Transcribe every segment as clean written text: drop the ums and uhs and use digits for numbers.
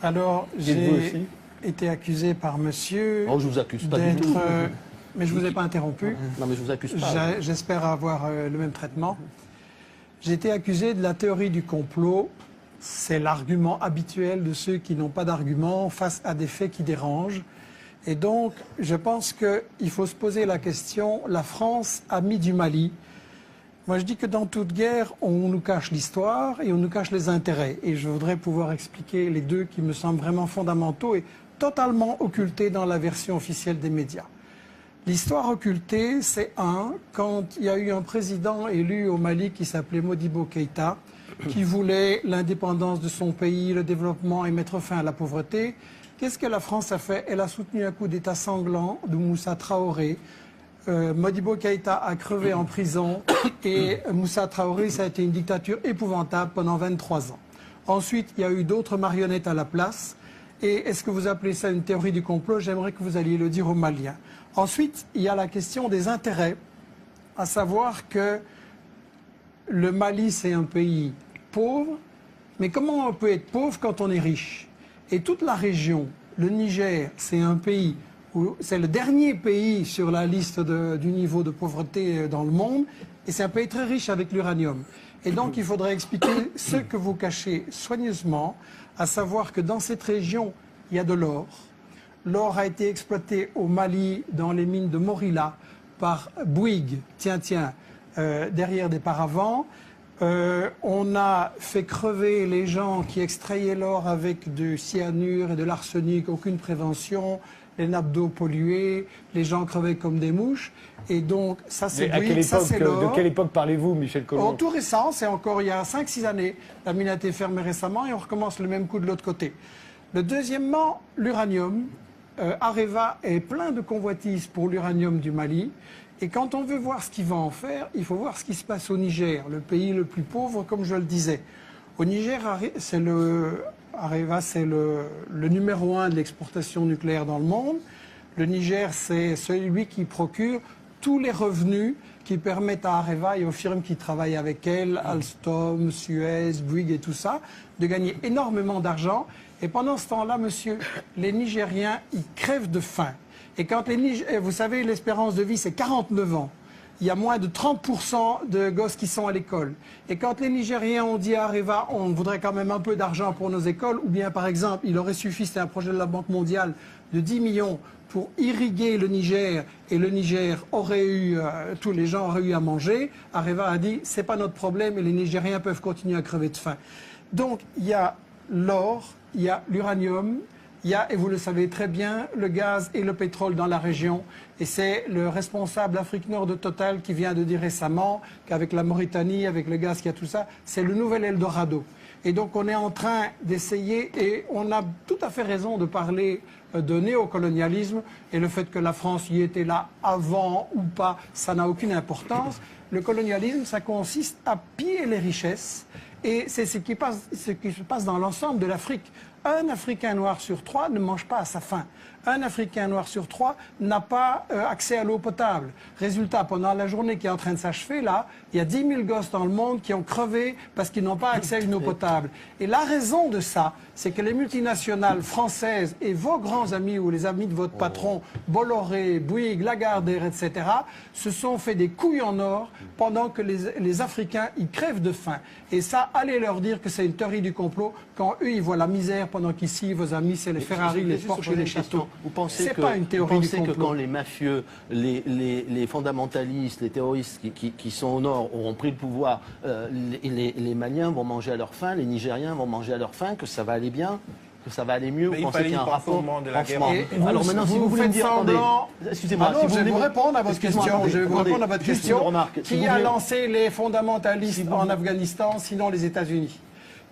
Alors, j'ai été accusé par monsieur... Oh, je vous accuse pas du tout. Mais je ne vous ai pas interrompu. Non, mais je vous accuse pas. J'espère avoir le même traitement. J'ai été accusé de la théorie du complot. C'est l'argument habituel de ceux qui n'ont pas d'argument face à des faits qui dérangent. Et donc, je pense qu'il faut se poser la question, la France, amie du Mali. Moi, je dis que dans toute guerre, on nous cache l'histoire et on nous cache les intérêts. Et je voudrais pouvoir expliquer les deux qui me semblent vraiment fondamentaux et totalement occultés dans la version officielle des médias. L'histoire occultée, c'est quand il y a eu un président élu au Mali qui s'appelait Modibo Keïta, qui voulait l'indépendance de son pays, le développement et mettre fin à la pauvreté. Qu'est-ce que la France a fait? Elle a soutenu un coup d'État sanglant de Moussa Traoré. Modibo Keïta a crevé en prison et Moussa Traoré, ça a été une dictature épouvantable pendant 23 ans. Ensuite, il y a eu d'autres marionnettes à la place. Et est-ce que vous appelez ça une théorie du complot? J'aimerais que vous alliez le dire aux Maliens. Ensuite, il y a la question des intérêts, à savoir que le Mali, c'est un pays pauvre, mais comment on peut être pauvre quand on est riche? Et toute la région, le Niger, c'est un pays, c'est le dernier pays sur la liste du niveau de pauvreté dans le monde, et c'est un pays très riche avec l'uranium. Et donc, il faudrait expliquer ce que vous cachez soigneusement, à savoir que dans cette région, il y a de l'or. L'or a été exploité au Mali dans les mines de Morila par Bouygues, derrière des paravents. On a fait crever les gens qui extrayaient l'or avec du cyanure et de l'arsenic, aucune prévention, les nappes d'eau polluées, les gens crevaient comme des mouches. Et donc, ça c'est Bouygues, ça c'est l'or. De quelle époque parlez-vous, Michel Collomb? Tout récent, c'est encore il y a 5-6 années. La mine a été fermée récemment et on recommence le même coup de l'autre côté. Deuxièmement, l'uranium. Areva est plein de convoitises pour l'uranium du Mali. Et quand on veut voir ce qu'il va en faire, il faut voir ce qui se passe au Niger, le pays le plus pauvre, comme je le disais. Au Niger, Areva, c'est le numéro 1 de l'exportation nucléaire dans le monde. Le Niger, c'est celui qui procure tous les revenus qui permettent à Areva et aux firmes qui travaillent avec elle, Alstom, Suez, Bouygues et tout ça, de gagner énormément d'argent. Et pendant ce temps-là, monsieur, les Nigériens, ils crèvent de faim. Et quand vous savez, l'espérance de vie, c'est 49 ans. Il y a moins de 30% de gosses qui sont à l'école. Et quand les Nigériens ont dit à Areva, on voudrait quand même un peu d'argent pour nos écoles, ou bien par exemple, il aurait suffi, c'était un projet de la Banque mondiale, de 10 millions pour irriguer le Niger, et le Niger aurait eu, tous les gens auraient eu à manger, Areva a dit, c'est pas notre problème et les Nigériens peuvent continuer à crever de faim. Donc, il y a l'or, il y a l'uranium, il y a, et vous le savez très bien, le gaz et le pétrole dans la région. Et c'est le responsable Afrique Nord de Total qui vient de dire récemment qu'avec la Mauritanie, avec le gaz qu'il y a tout ça, c'est le nouvel Eldorado. Et donc on est en train d'essayer, et on a tout à fait raison de parler de néocolonialisme, et le fait que la France y était là avant ou pas, ça n'a aucune importance. Le colonialisme, ça consiste à piller les richesses, et c'est ce qui se passe dans l'ensemble de l'Afrique. Un Africain noir sur 3 ne mange pas à sa faim. Un Africain noir sur 3 n'a pas accès à l'eau potable. Résultat, pendant la journée qui est en train de s'achever, là, il y a 10 000 gosses dans le monde qui ont crevé parce qu'ils n'ont pas accès à une eau potable. Et la raison de ça, c'est que les multinationales françaises et vos grands amis ou les amis de votre patron, Bolloré, Bouygues, Lagardère, etc., se sont fait des couilles en or pendant que les Africains, ils crèvent de faim. Et ça, allez leur dire que c'est une théorie du complot quand eux, ils voient la misère pendant qu'ici, vos amis, c'est les Ferrari, les Porsche et les châteaux. Vous pensez que quand les mafieux, les fondamentalistes, les terroristes qui sont au nord auront pris le pouvoir, les Maliens vont manger à leur faim, les Nigériens vont manger à leur faim, que ça va aller bien, que ça va aller mieux? Vous pensez qu'il y a un rapport de la guerre? Alors maintenant, si vous voulez me dire, attendez, excusez-moi, je vais vous répondre à votre question. Je vais vous répondre à votre question. Qui a lancé les fondamentalistes en Afghanistan, sinon les États-Unis?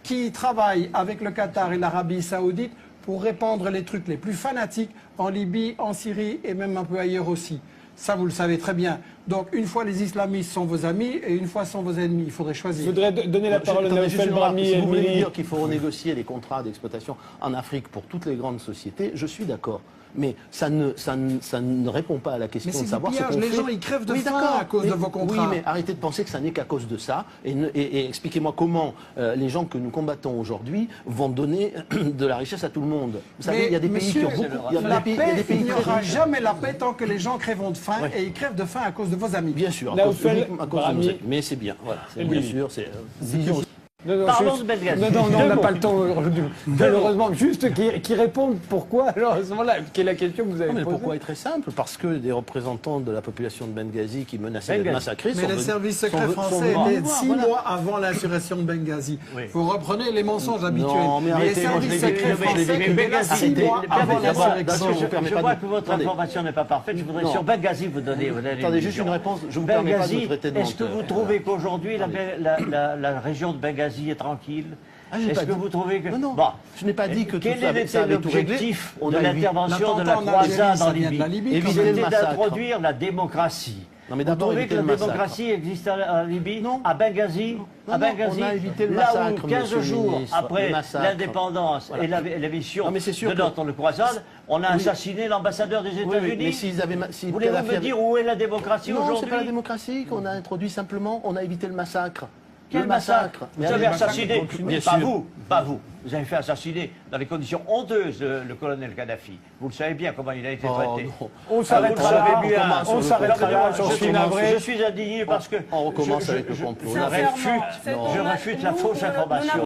Qui travaille avec le Qatar et l'Arabie Saoudite pour répandre les trucs les plus fanatiques en Libye, en Syrie et même un peu ailleurs aussi. Ça, vous le savez très bien. Donc, une fois les islamistes sont vos amis et une fois sont vos ennemis. Il faudrait Je choisir. voudrais donner la parole à Attendez, juste Naoufel une remarque. Brahmi. Si vous voulez Elmini. dire qu'il faut renégocier les contrats d'exploitation en Afrique pour toutes les grandes sociétés, je suis d'accord. Mais ça ne répond pas à la question Mais c'est de du savoir ce pillage, qu'on les fait. gens, ils crèvent de Oui, faim d'accord. à cause de vos contrats. Oui, mais arrêtez de penser que ça n'est qu'à cause de ça. Et expliquez-moi comment les gens que nous combattons aujourd'hui vont donner de la richesse à tout le monde. Vous savez, il y a des pays qui ont beaucoup... Il y a la des paix, pays il n'y très aura riches. jamais la paix tant que les gens crèveront de faim Ouais. et ils crèvent de faim à cause de vos amis. Bien sûr, Naoufel uniquement à cause de Brahmi. nos amis. Mais c'est bien, voilà. C'est bien Elmini. sûr, c'est vision. Non, Parlons juste- de Benghazi. Non, on Deux n'a mots. pas le temps aujourd'hui. Malheureusement, juste qui répondent pourquoi, alors à ce moment-là, quelle est la question que vous avez Non, mais posée. pourquoi est très simple? Parce que des représentants de la population de Benghazi qui menaçaient d'être Benghazi. massacrés Mais sont les venus- services sont secrets venus français voir. étaient 6 Voilà. mois avant l'insurrection de Benghazi. Oui. Vous reprenez les mensonges habituels. Non, mais les arrêtez, moi, je services l'ai vécu, secrets je l'ai français vécu. étaient là 6 Arrêtez. mois Bien, avant mais d'abord, l'insurrection. je vous permets Je pas vois de- que votre Attendez. information n'est pas parfaite. Je voudrais Non. sur Benghazi vous donner Attendez, juste une réponse. Je vous permets pas de me traiter de Est-ce que menteur. vous trouvez qu'aujourd'hui la région de Benghazi est tranquille? Ah, j'ai Est-ce pas que dit- vous trouvez que... Non, non. Bon. Je n'ai pas dit que tout Quel ça, était ça avait tout réglé. l'objectif On de a évité- l'intervention de la L'attentat en Algérie, croisade ça en vient de la Libye? Libye, Éviter quand même. le C'était massacre. d'introduire la démocratie. Non, mais Vous d'abord trouvez éviter que la le massacre. démocratie existe en Libye? Non. À Benghazi? Non, À non, Benghazi, on a évité le là massacre, où 15 monsieur le jours ministre, après le massacre. l'indépendance Voilà. et l'émission Non, mais c'est sûr de que- notre croisade, on a assassiné l'ambassadeur des Oui, États-Unis. oui, mais s'ils avaient... si Voulez-vous Kadhafi me avait- dire où est la démocratie Non, c'est aujourd'hui? pas la démocratie qu'on a introduit simplement. On a évité le massacre. Quel Le massacre? Vous avez allez, assassiné, bien pas sûr. vous, pas vous. Vous avez fait assassiner dans des conditions honteuses le colonel Kadhafi. Vous le savez bien comment il a été Oh, traité. non. On Vous s'arrêtera le là, savez bien. on s'arrêtera là, Je j'en suis suis navré. Je suis indigné parce que On recommence je- avec le je- complot. je Là, réfute- Non. je réfute la fausse information.